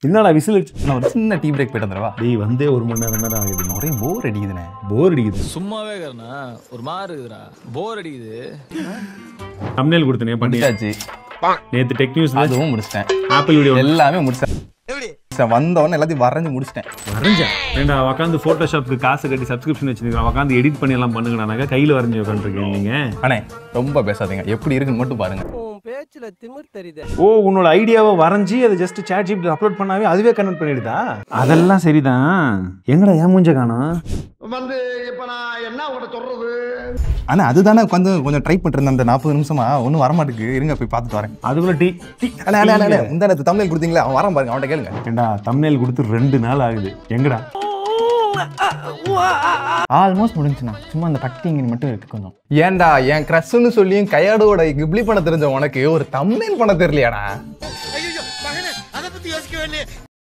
என்னடா விசில் நான் ஒரு சின்ன டீ பிரேக் போயிட்டு வந்துடுவா. டேய் வந்தே 1 மணி நேரம் தான் ஆகுது. ஒரே போர் அடிக்குதுண்ணே. போர் அடிக்குது. சும்மாவே இருக்கறனா ஒரு மாதிரி இருக்குதுடா. போர் அடிக்குது. தம்ப்நெயில் கொடுத்தனே பண்ணியாச்சு. நேத்து டெக் நியூஸ் அதுவும் முடிச்சிட்டேன். ஆப்பிள் வீடியோ எல்லாமே முடிச்சிட்டேன். வந்தவொடனே எல்லாத்தையும் வரைஞ்சு முடிச்சிட்டேன். வரைஞ்சா ஏண்டா உட்காந்து போட்டோஷாப்க்கு காசு கட்டி சப்ஸ்கிரிப்ஷன் வச்சிருக்கேன். உட்காந்து எடிட் பண்ணி எல்லாம் பண்ணுங்கடானாக்கா கையில் வரைஞ்சி உட்காந்துருக்கீங்க நீங்க. அண்ணே ரொம்ப பேசாதீங்க, எப்படி இருக்குன்னு மட்டும் பாருங்க. பேச்சுல திமிர் தெரியுது. ஓ உன்னோட ஐடியாவை வரைஞ்சி அதை ஜஸ்ட் சாட் ஜிபிடி அப்லோட் பண்ணாவே அதுவே கன்வெர்ட் பண்ணிடுதா? அதெல்லாம் சரிதான். எங்கடா ஏன் மூஞ்ச காணோம்? வந்து இப்ப நான் என்ன உங்கள்ட்ட சொல்றது? ஆனா அதுதானே உட்காந்து கொஞ்சம் ட்ரை பண்ணிட்டு அந்த 40 நிமிஷமா ஒன்றும் வரமாட்டுக்கு. இருங்க போய் பார்த்துட்டு வரேன். அதுக்குள்ள டீ இந்த நேரத்து தமிழ் கொடுத்தீங்களா, அவன் வரான் பாருங்க, அவன்கிட்ட கேளுங்க. ஏண்டா தம்ப்நெயில் கொடுத்து 2 நாள் ஆகுது. எங்கடா? ஆல்மோஸ்ட் முடிஞ்சுண்ணா. சும்மா அந்த கட்டிங் மட்டும் இருக்கு கொஞ்சம். ஏன்டா என் கிரஷ்னு சொல்லியும் கையாடோட கிப்ளி பண்ண தெரிஞ்ச உனக்கு ஒரு தம்ப்நெயில் பண்ண தெரியலையாடா?